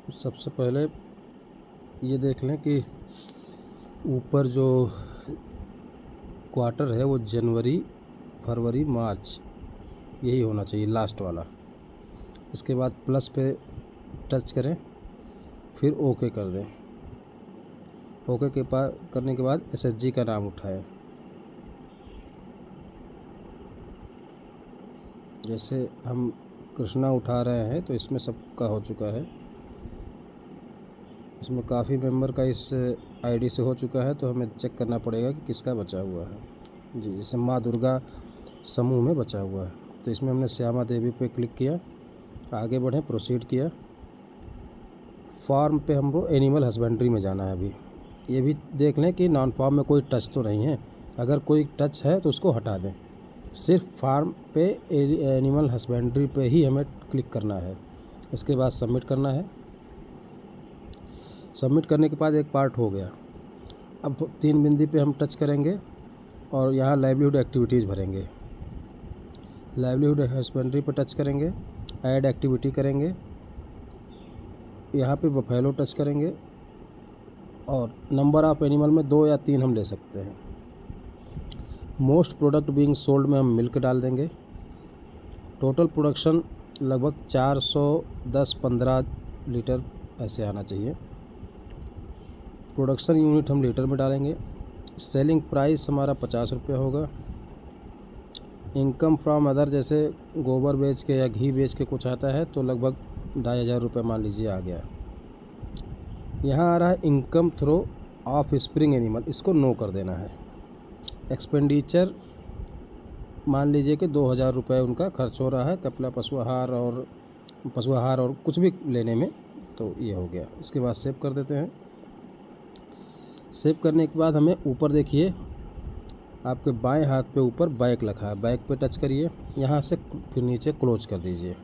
सबसे पहले ये देख लें कि ऊपर जो क्वार्टर है वो जनवरी, फरवरी, मार्च यही होना चाहिए, लास्ट वाला। इसके बाद प्लस पे टच करें, फिर ओके कर दें। ओके के पास करने के बाद एसएचजी का नाम उठाएं। जैसे हम कृष्णा उठा रहे हैं तो इसमें सबका हो चुका है। इसमें काफ़ी मेंबर का इस आईडी से हो चुका है, तो हमें चेक करना पड़ेगा कि किसका बचा हुआ है। जी, जैसे माँ दुर्गा समूह में बचा हुआ है, तो इसमें हमने श्यामा देवी पे क्लिक किया, आगे बढ़े, प्रोसीड किया। फार्म पे हमको एनिमल हस्बेंड्री में जाना है। अभी ये भी देख लें कि नॉन फार्म में कोई टच तो नहीं है। अगर कोई टच है तो उसको हटा दें। सिर्फ फार्म पे एनिमल हस्बेंड्री पे ही हमें क्लिक करना है। इसके बाद सबमिट करना है। सबमिट करने के बाद एक पार्ट हो गया। अब 3 बिंदी पे हम टच करेंगे और यहाँ लाइवलीहुड एक्टिविटीज़ भरेंगे। लाइवलीहुड हस्बेंड्री पे टच करेंगे, ऐड एक्टिविटी करेंगे, यहाँ पे बफेलो टच करेंगे और नंबर ऑफ़ एनिमल में 2 या 3 हम ले सकते हैं। मोस्ट प्रोडक्ट बीइंग सोल्ड में हम मिल्क डाल देंगे। टोटल प्रोडक्शन लगभग 410-15 लीटर ऐसे आना चाहिए। प्रोडक्शन यूनिट हम लीटर में डालेंगे। सेलिंग प्राइस हमारा 50 रुपये होगा। इनकम फ्रॉम अदर, जैसे गोबर बेच के या घी बेच के कुछ आता है तो लगभग 2500 रुपये मान लीजिए आ गया। यहाँ आ रहा है income through offspring animal, इसको नो कर देना है। एक्सपेंडिचर मान लीजिए कि 2000 रुपये उनका खर्च हो रहा है कपिला पशु आहार और कुछ भी लेने में, तो ये हो गया। इसके बाद सेव कर देते हैं। सेव करने के बाद हमें ऊपर देखिए, आपके बाएं हाथ पे ऊपर बैक लिखा है, बैक पे टच करिए। यहाँ से फिर नीचे क्लोज कर दीजिए।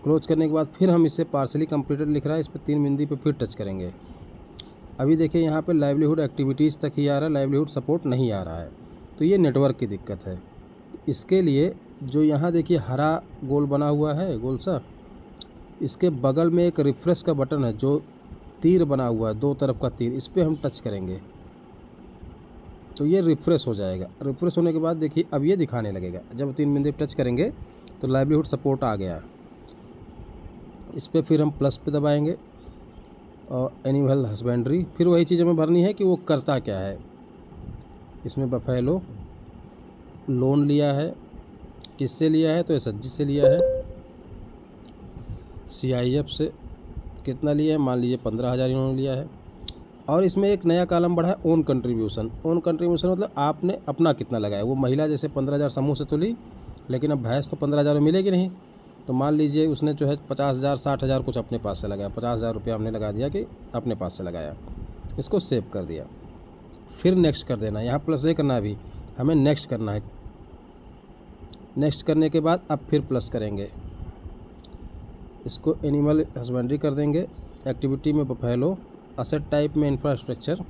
क्लोज करने के बाद फिर हम इसे पार्सली कंप्लीटेड लिख रहा है, इस पर 3 बिंदी पे फिर टच करेंगे। अभी देखिए यहाँ पे लाइवलीहुड एक्टिविटीज़ तक ही आ रहा है, लाइवलीहुड सपोर्ट नहीं आ रहा है, तो ये नेटवर्क की दिक्कत है। इसके लिए जो यहाँ देखिए हरा गोल बना हुआ है, गोल सा, इसके बगल में एक रिफ्रेश का बटन है, जो तीर बना हुआ है, 2 तरफ का तीर, इस पर हम टच करेंगे तो ये रिफ़्रेश हो जाएगा। रिफ़्रेश होने के बाद देखिए अब ये दिखाने लगेगा। जब 3 बिंदु टच करेंगे तो लाइवलीहुड सपोर्ट आ गया। इस पर फिर हम प्लस पे दबाएंगे और एनिमल हस्बेंड्री, फिर वही चीज़ हमें भरनी है कि वो करता क्या है। इसमें बफेलो लोन लिया है, किससे लिया है तो एसएचजी से लिया है। सीआईएफ से कितना लिया है, मान लीजिए 15,000 इन्होंने लिया है। और इसमें एक नया कॉलम बढ़ा है ओन कंट्रीब्यूशन। ओन कंट्रीब्यूशन मतलब आपने अपना कितना लगाया। वो महिला जैसे 15,000 समूह से तो ली, लेकिन अब भैंस तो 15,000 में मिलेगी नहीं, तो मान लीजिए उसने जो है 50,000 60,000 कुछ अपने पास से लगाया, 50,000 रुपया हमने लगा दिया कि अपने पास से लगाया। इसको सेव कर दिया, फिर नेक्स्ट कर देना। यहाँ प्लस ये करना, अभी हमें नेक्स्ट करना है। नेक्स्ट करने के बाद अब फिर प्लस करेंगे, इसको एनिमल हस्बेंड्री कर देंगे। एक्टिविटी में बफेलो, असेट टाइप में इंफ्रास्ट्रक्चर।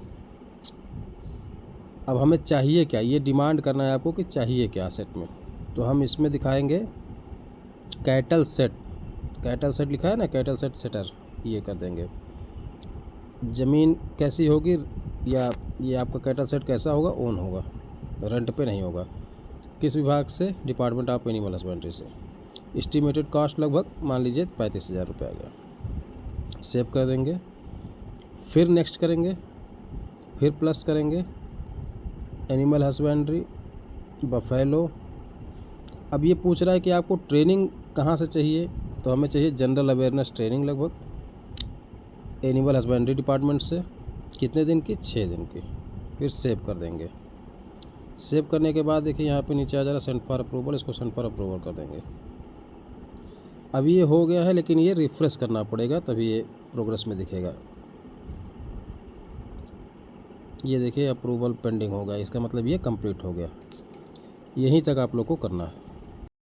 अब हमें चाहिए क्या, ये डिमांड करना है आपको कि चाहिए क्या असेट में, तो हम इसमें दिखाएंगे कैटल सेट। कैटल सेट लिखा है ना, कैटल सेट सेटर, ये कर देंगे। ज़मीन कैसी होगी, या ये आपका कैटल सेट कैसा होगा, ओन होगा, रेंट पे नहीं होगा। किस विभाग से, डिपार्टमेंट ऑफ एनिमल हस्बेंड्री से। एस्टिमेटेड कॉस्ट लगभग मान लीजिए 35,000 रुपये आ गया। सेव कर देंगे, फिर नेक्स्ट करेंगे, फिर प्लस करेंगे, एनिमल हस्बेंड्री, बफेलो। अब ये पूछ रहा है कि आपको ट्रेनिंग कहाँ से चाहिए, तो हमें चाहिए जनरल अवेयरनेस ट्रेनिंग लगभग एनिमल हस्बेंड्री डिपार्टमेंट से। कितने दिन की, 6 दिन की। फिर सेव कर देंगे। सेव करने के बाद देखिए यहाँ पे नीचे आ जा रहा सेंड फॉर अप्रूवल, इसको सेंड फॉर अप्रूवल कर देंगे। अब ये हो गया है, लेकिन ये रिफ़्रेश करना पड़ेगा तभी ये प्रोग्रेस में दिखेगा। ये देखिए अप्रूवल पेंडिंग होगा, इसका मतलब ये कंप्लीट हो गया। यहीं तक आप लोग को करना है।